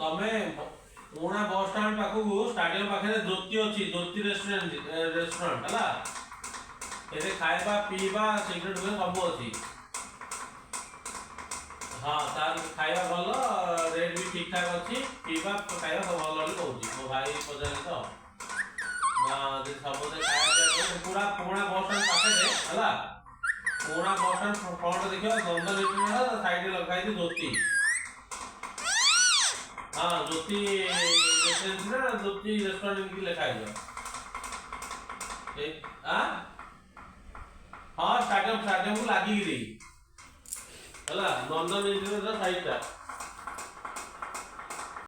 तमे Pune bus stand पाखु stadium पाखे ज्योति अच्छी ज्योति रेस्टोरेंट है ये खाଇବା पीवा सिगरेट में सब अच्छी। हाँ तार खाଇବା भल रेट भी ठीक ठाक अच्छी पीवा खाଇବା सब भल कहूँ मो भाई पचारे तो सब खाया पूरा पुणा बस स्टैंड पाखे है पुणा बस स्टैंड फ्रंट देखिए नंदन रेस्टोरेंट साइड लखाई ज्योति। हाँ ज्योति रेस्टोरेंट ना ज्योति रेस्टोरेंट की लिखा है हाँ स्टाडियम को लगी है नंदन रेस्टोरेंट साइड टा